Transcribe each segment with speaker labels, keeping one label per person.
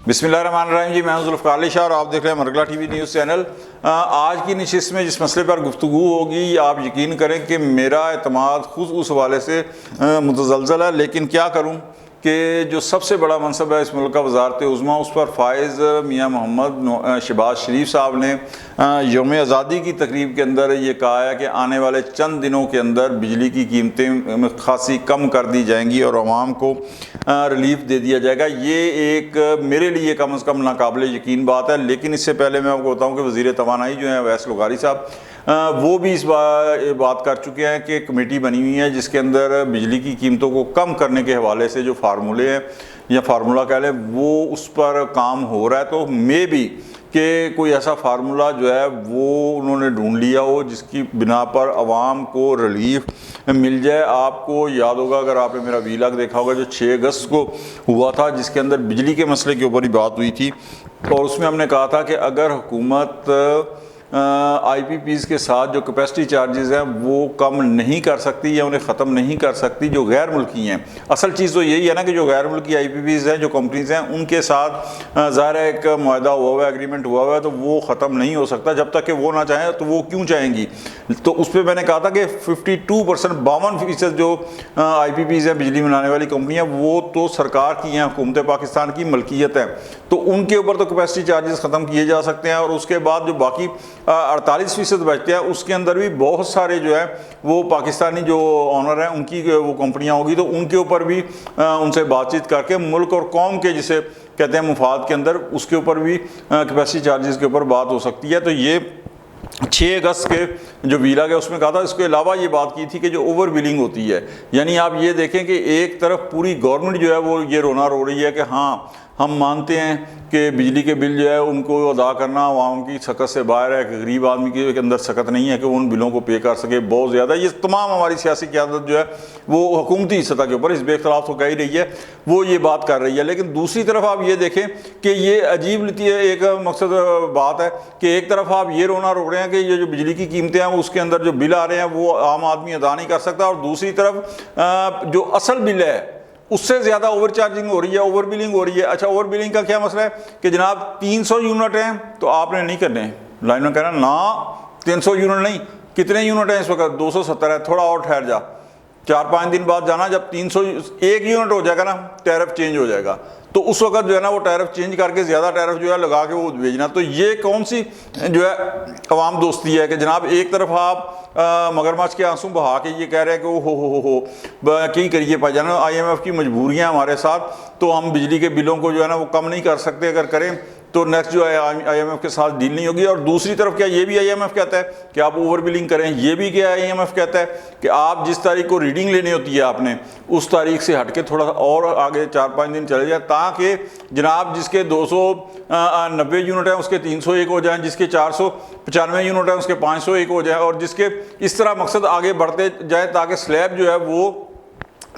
Speaker 1: बिस्मिल्लाहिर्रहमानिर्रहीम जी, मैं हूं जुल्फ़िकार अली शाह और आप देख रहे हैं मरगला टीवी न्यूज़ चैनल। आज की नशिस्त में जिस मसले पर गुफ्तगू होगी, आप यकीन करें कि मेरा एतमाद खुद उस हवाले से मुतज़लज़ल है। लेकिन क्या करूं कि जो सबसे बड़ा मनसब है इस मुल्क का, वज़ारत उज़्मा, उस पर फ़ाइज़ मियाँ मोहम्मद शहबाज शरीफ साहब ने यौम आज़ादी की तकरीब के अंदर ये कहा है कि आने वाले चंद दिनों के अंदर बिजली की कीमतें खासी कम कर दी जाएंगी और आवाम को रिलीफ दे दिया जाएगा। ये एक मेरे लिए कम अज़ कम नाकाबिल यकीन बात है। लेकिन इससे पहले मैं आपको बताऊँ कि वज़ीर तवानाई जो हैं अवैस लुगारी साहब, वो भी इस बात कर चुके हैं कि कमेटी बनी हुई है जिसके अंदर बिजली की कीमतों को कम करने के हवाले से जो फार्मूले हैं या फार्मूला कह लें, वो उस पर काम हो रहा है। तो मे भी कि कोई ऐसा फार्मूला जो है वो उन्होंने ढूंढ लिया हो जिसकी बिना पर आवाम को रिलीफ मिल जाए। आपको याद होगा, अगर आपने मेरा वीलॉग देखा होगा जो 6 अगस्त को हुआ था, जिसके अंदर बिजली के मसले के ऊपर ही बात हुई थी, और उसमें हमने कहा था कि अगर हुकूमत IPPs के साथ जो कैपेसिटी चार्जेस हैं वो कम नहीं कर सकती या उन्हें ख़त्म नहीं कर सकती जो गैर मुल्की हैं। असल चीज़ तो यही है ना कि जो गैर मुल्की IPPs हैं, जो कंपनीज हैं, उनके साथ ज़ाहिर है एक मुआहदा हुआ है, एग्रीमेंट हुआ हुआ है, तो वो ख़त्म नहीं हो सकता जब तक कि वो ना चाहें। तो वो क्यों चाहेंगी? तो उस पर मैंने कहा था कि 52% 52% जो IPPs हैं, बिजली बनाने वाली कंपनियाँ, वो तो सरकार की हैं, हुकूमत पाकिस्तान की मलकियत है। तो उनके ऊपर तो कैपेसिटी चार्जेस ख़त्म किए जा सकते हैं। और उसके बाद जो बाकी 48% बचते हैं, उसके अंदर भी बहुत सारे जो है वो पाकिस्तानी जो ऑनर हैं उनकी वो कंपनियां होगी, तो उनके ऊपर भी उनसे बातचीत करके मुल्क और कौम के जिसे कहते हैं मुफाद के अंदर, उसके ऊपर भी कैपेसिटी चार्जेस के ऊपर बात हो सकती है। तो ये 6 अगस्त के जो वीलॉग है उसमें कहा था। इसके अलावा ये बात की थी कि जो ओवर बिलिंग होती है, यानी आप ये देखें कि एक तरफ पूरी गवर्नमेंट जो है वो ये रोना रो रही है कि हाँ हम मानते हैं कि बिजली के बिल जो है उनको अदा करना आवाम की सकत से बाहर है, कि गरीब आदमी के अंदर सकत नहीं है कि वो उन बिलों को पे कर सके बहुत ज़्यादा। ये तमाम हमारी सियासी क़यादत जो है वो हुकूमती सतह के ऊपर इस बेख्तलाफ तो कह ही रही है, वो ये बात कर रही है। लेकिन दूसरी तरफ आप ये देखें कि ये अजीब एक मकसद बात है कि एक तरफ आप ये रोना रो रहे हैं कि ये जो बिजली की कीमतें हैं उसके अंदर जो बिल आ रहे हैं वो आम आदमी अदा नहीं कर सकता, और दूसरी तरफ जो असल बिल है उससे ज़्यादा ओवर चार्जिंग हो रही है, ओवर बिलिंग हो रही है। अच्छा, ओवर बिलिंग का क्या मसला है कि जनाब 300 यूनिट हैं तो आपने नहीं करने, लाइन में कहना ना 300 यूनिट नहीं, कितने यूनिट हैं इस वक्त? 270 है, थोड़ा और ठहर जा, 4-5 दिन बाद जाना, जब 301 यूनिट हो जाएगा ना टैरिफ चेंज हो जाएगा, तो उस वक्त जो है ना वो टैरिफ चेंज करके ज़्यादा टैरिफ जो है लगा के वो भेजना। तो ये कौन सी जो है अवाम दोस्ती है कि जनाब एक तरफ आप मगरमच्छ के आंसू बहा के ये कह रहे हैं कि हो क्या करिए भाईजान, IMF की मजबूरियाँ हमारे साथ, तो हम बिजली के बिलों को जो है ना वो कम नहीं कर सकते, अगर करें तो नेक्स्ट जो है IMF के साथ डील नहीं होगी। और दूसरी तरफ क्या ये भी IMF कहता है कि आप ओवर बिलिंग करें, ये भी क्या IMF कहता है कि आप जिस तारीख को रीडिंग लेनी होती है आपने उस तारीख से हट के थोड़ा और आगे 4-5 दिन चले जाए, ताकि जनाब जिसके 290 यूनिट हैं उसके 301 हो जाएं, जिसके 495 यूनिट हैं उसके 501 हो जाए, और जिसके इस तरह मकसद आगे बढ़ते जाए ताकि स्लैब जो है वो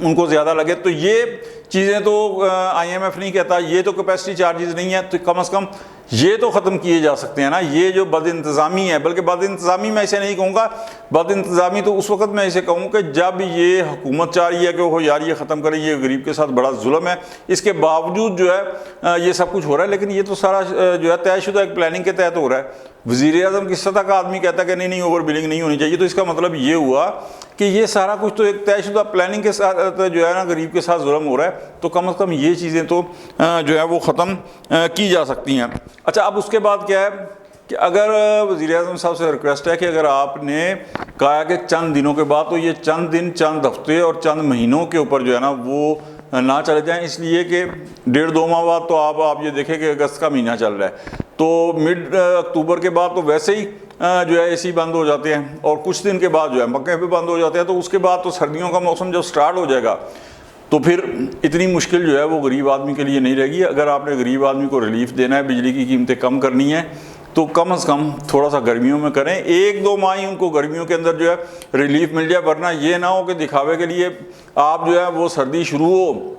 Speaker 1: उनको ज़्यादा लगे। तो ये चीज़ें तो IMF नहीं कहता, ये तो कैपेसिटी चार्जेस नहीं है, तो कम से कम ये तो ख़त्म किए जा सकते हैं ना। ये जो बदइंतज़ामी है, बल्कि बदइंतज़ामी मैं इसे नहीं कहूँगा, बदइंतज़ामी तो उस वक्त मैं इसे कहूँ कि जब ये हुकूमत चाह रही है कि वो यार ये ख़त्म करें, ये गरीब के साथ बड़ा जुल्म है, इसके बावजूद जो है ये सब कुछ हो रहा है। लेकिन ये तो सारा जो है तयशुदा एक प्लानिंग के तहत हो रहा है। वज़ीर आज़म की सतह का आदमी कहता है कि नहीं ओवर बिलिंग नहीं होनी चाहिए, तो इसका मतलब ये हुआ कि ये सारा कुछ तो एक तयशुदा प्लानिंग के साथ जो है ना गरीब के साथ जुल्म हो रहा है। तो कम से कम ये चीज़ें तो जो है वो ख़त्म की जा सकती हैं। अच्छा, अब उसके बाद क्या है कि अगर वज़ीर आज़म साहब से रिक्वेस्ट है कि अगर आपने कहा कि चंद दिनों के बाद, तो ये चंद दिन, चंद हफ्ते और चंद महीनों के ऊपर जो है ना वो ना चले जाएं, इसलिए कि 1.5-2 माह बाद तो आप ये देखें कि अगस्त का महीना चल रहा है, तो मिड अक्टूबर के बाद तो वैसे ही जो है AC बंद हो जाते हैं, और कुछ दिन के बाद जो है मक्के भी बंद हो जाते हैं। तो उसके बाद तो सर्दियों का मौसम जब स्टार्ट हो जाएगा तो फिर इतनी मुश्किल जो है वो गरीब आदमी के लिए नहीं रहेगी। अगर आपने गरीब आदमी को रिलीफ देना है, बिजली की कीमतें कम करनी है, तो कम से कम थोड़ा सा गर्मियों में करें। 1-2 माह ही उनको गर्मियों के अंदर जो है रिलीफ मिल जाए, वरना ये ना हो कि दिखावे के लिए आप जो है वो सर्दी शुरू हो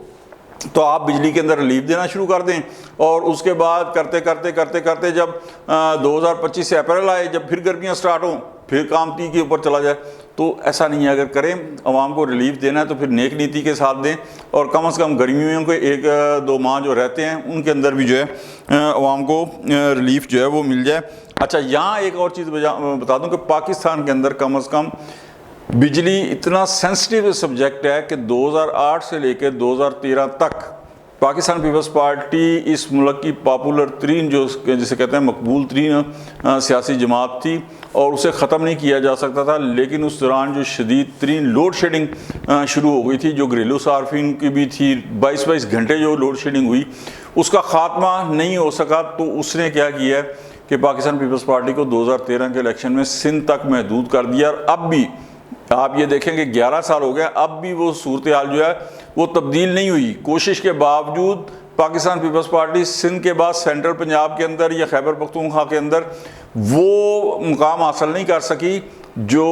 Speaker 1: तो आप बिजली के अंदर रिलीफ देना शुरू कर दें, और उसके बाद करते जब 2025 से अप्रैल आए, जब फिर गर्मियाँ स्टार्ट हों, फिर काम 30 के ऊपर चला जाए। तो ऐसा नहीं है। अगर करें आवाम को रिलीफ देना है तो फिर नेक नीति के साथ दें, और कम से कम गर्मियों के 1-2 माह जो रहते हैं उनके अंदर भी जो है आवाम को रिलीफ जो है वो मिल जाए। अच्छा, यहाँ एक और चीज़ बता दूं कि पाकिस्तान के अंदर कम से कम बिजली इतना सेंसिटिव सब्जेक्ट है कि 2008 से लेकर 2013 तक पाकिस्तान पीपल्स पार्टी इस मुल्क की पॉपुलर तरीन, जो जिसे कहते हैं मकबूल तरीन सियासी जमात थी, और उसे ख़त्म नहीं किया जा सकता था। लेकिन उस दौरान जो शदीद तरीन लोड शेडिंग शुरू हो गई थी, जो घरेलू सार्फिन की भी थी, 22-22 घंटे जो लोड शेडिंग हुई, उसका ख़ात्मा नहीं हो सका। तो उसने क्या किया कि पाकिस्तान पीपल्स पार्टी को 2013 के इलेक्शन में सिंध तक महदूद कर दिया। और अब भी आप ये देखें कि 11 साल हो गए, अब भी वो सूरत हाल जो है वो तब्दील नहीं हुई। कोशिश के बावजूद पाकिस्तान पीपल्स पार्टी सिंध के बाद सेंट्रल पंजाब के अंदर या खैबर पख्तूनख्वा के अंदर वो मुकाम हासिल नहीं कर सकी जो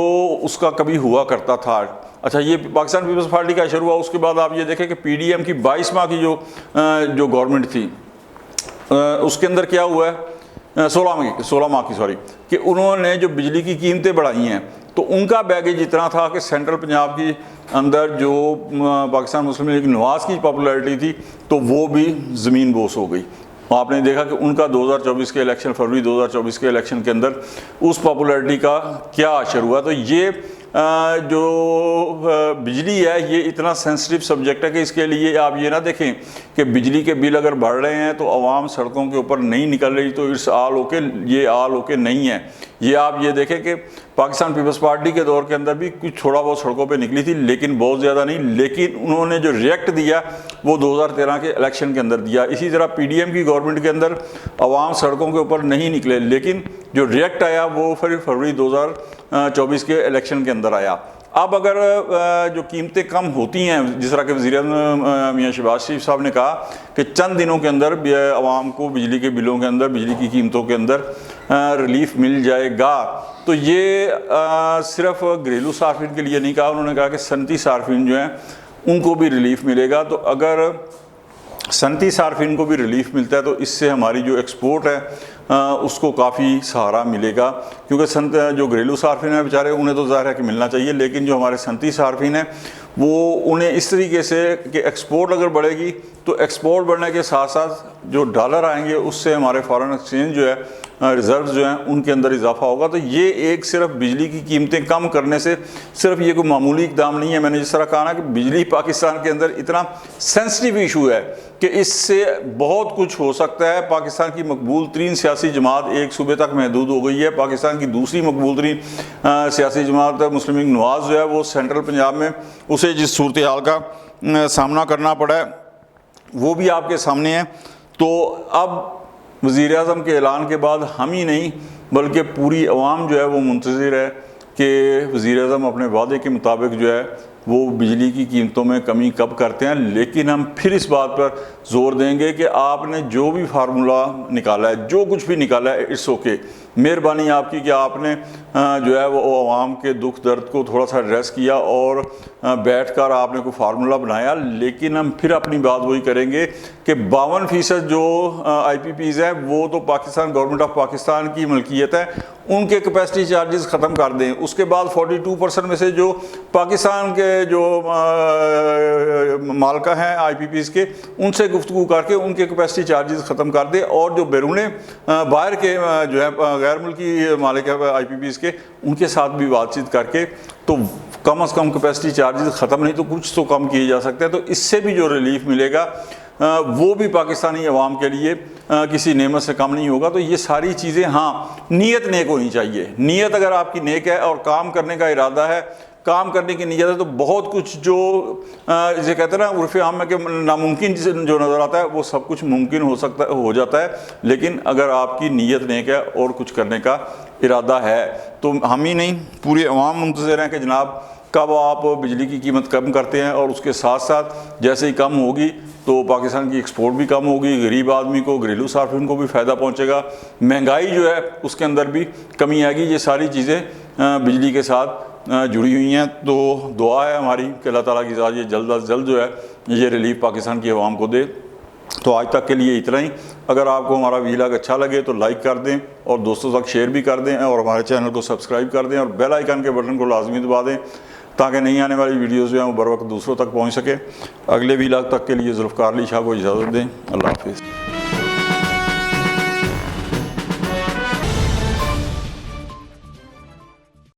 Speaker 1: उसका कभी हुआ करता था। अच्छा, ये पाकिस्तान पीपल्स पार्टी का शुरू हुआ, उसके बाद आप ये देखें कि PDM की 22 माह की जो गवर्नमेंट थी, उसके अंदर क्या हुआ है, 16 माह की सॉरी, कि उन्होंने जो बिजली की कीमतें बढ़ाई हैं, तो उनका बैगेज इतना था कि सेंट्रल पंजाब की अंदर जो पाकिस्तान मुस्लिम लीग नवाज की पॉपुलैरिटी थी, तो वो भी ज़मीन बोस हो गई। आपने देखा कि उनका 2024 के इलेक्शन, फरवरी 2024 के इलेक्शन के अंदर उस पॉपुलैरिटी का क्या असर हुआ। तो ये जो बिजली है ये इतना सेंसिटिव सब्जेक्ट है कि इसके लिए आप ये ना देखें कि बिजली के बिल अगर बढ़ रहे हैं तो आवाम सड़कों के ऊपर नहीं निकल रही, तो इस आल होके ये आल होके नहीं है। ये आप ये देखें कि पाकिस्तान पीपल्स पार्टी के दौर के अंदर भी कुछ थोड़ा बहुत सड़कों पे निकली थी, लेकिन बहुत ज़्यादा नहीं। लेकिन उन्होंने जो रिएक्ट दिया वो 2013 के इलेक्शन के अंदर दिया। इसी तरह PDM की गवर्नमेंट के अंदर आवाम सड़कों के ऊपर नहीं निकले, लेकिन जो रिएक्ट आया वो फिर फरवरी 2024 के इलेक्शन के अंदर आया। अब अगर जो कीमतें कम होती हैं, जिस तरह के वज़ीर-ए-आज़म मियां शहबाज शरीफ साहब ने कहा कि चंद दिनों के अंदर आवाम को बिजली के बिलों के अंदर, बिजली की कीमतों के अंदर रिलीफ मिल जाएगा, तो ये सिर्फ घरेलू सार्फिन के लिए नहीं कहा। उन्होंने कहा कि सनती सार्फिन जो हैं उनको भी रिलीफ मिलेगा। तो अगर सनती सार्फिन को भी रिलीफ मिलता है तो इससे हमारी जो एक्सपोर्ट है उसको काफ़ी सहारा मिलेगा, क्योंकि जो घरेलू सार्फिन है बेचारे, उन्हें तो ज़ाहिर है कि मिलना चाहिए, लेकिन जो हमारे सनती सार्फिन है वो उन्हें इस तरीके से कि एक्सपोर्ट अगर बढ़ेगी तो एक्सपोर्ट बढ़ने के साथ साथ जो डॉलर आएंगे उससे हमारे फॉरेन एक्सचेंज जो है, रिजर्व जो हैं उनके अंदर इजाफा होगा। तो ये एक सिर्फ बिजली की कीमतें कम करने से सिर्फ ये कोई मामूली इकदाम नहीं है। मैंने जिस तरह कहा ना कि बिजली पाकिस्तान के अंदर इतना सेंसिटिव इशू है कि इससे बहुत कुछ हो सकता है। पाकिस्तान की मकबूल तरीन सियासी जमात एक सूबे तक महदूद हो गई है। पाकिस्तान की दूसरी मकबूल तरीन सियासी जमात मुस्लिम लीग नवाज जो है वो सेंट्रल पंजाब में उसे जिस सूरत हाल का सामना करना पड़ा है वो भी आपके सामने है। तो अब वज़ीर-ए-आज़म के ऐलान के बाद हम ही नहीं बल्कि पूरी अवाम जो है वो मुंतज़िर है कि वज़ीर-ए-आज़म अपने वादे के मुताबिक जो है वो बिजली की कीमतों में कमी कब करते हैं। लेकिन हम फिर इस बात पर ज़ोर देंगे कि आपने जो भी फार्मूला निकाला है, जो कुछ भी निकाला है, इट्स ओके, मेहरबानी आपकी कि आपने जो है वो आवाम के दुख दर्द को थोड़ा सा एड्रेस किया और बैठकर आपने कोई फार्मूला बनाया। लेकिन हम फिर अपनी बात वही करेंगे कि 52% जो IPPs है वो तो पाकिस्तान गवर्नमेंट ऑफ पाकिस्तान की मलकियत है, उनके कैपेसिटी चार्जेस ख़त्म कर दें। उसके बाद 42% में से जो पाकिस्तान के जो मालका हैं IPPs के, उनसे गुफ्तगू करके उनके कैपेसिटी चार्जेस ख़त्म कर दें, और जो बैरून बाहर के जो है गैर मुल्की मालिक है IPPs के, उनके साथ भी बातचीत करके तो कम से कम कैपेसिटी चार्जेस ख़त्म नहीं तो कुछ तो कम किए जा सकते हैं। तो इससे भी जो रिलीफ मिलेगा वो भी पाकिस्तानी अवाम के लिए किसी नेमत से कम नहीं होगा। तो ये सारी चीज़ें, हाँ, नीयत नेक होनी चाहिए। नीयत अगर आपकी नेक है और काम करने का इरादा है, काम करने की नीयत है, तो बहुत कुछ जो जिसे कहते हैं ना उर्फ़ आम में कि नामुमकिन जो नज़र आता है वो सब कुछ मुमकिन हो जाता है। लेकिन अगर आपकी नीयत नेक है और कुछ करने का इरादा है तो हम ही नहीं पूरी अवाम मुंतज़िर हैं कि जनाब कब आप बिजली की कीमत कम करते हैं। और उसके साथ साथ जैसे ही कम होगी तो पाकिस्तान की एक्सपोर्ट भी कम होगी, गरीब आदमी को, घरेलू सार्फिन को भी फ़ायदा पहुंचेगा, महंगाई जो है उसके अंदर भी कमी आएगी। ये सारी चीज़ें बिजली के साथ जुड़ी हुई हैं। तो दुआ है हमारी कि अल्लाह ताला की ज़ात ये जल्द अज जल्द जो है ये रिलीफ पाकिस्तान की अवाम को दे। तो आज तक के लिए इतना ही। अगर आपको हमारा वीलॉग अच्छा लगे तो लाइक कर दें और दोस्तों तक शेयर भी कर दें और हमारे चैनल को सब्सक्राइब कर दें और बेल आइकन के बटन को लाजमी दबा दें ताकि नई आने वाली वीडियोज़ जो हैं वो बर वक्त दूसरों तक पहुँच सके। अगले वीलॉग तक के लिए जुल्फ़कार अली शाह को इजाज़त दें। अल्लाह हाफ़िज़।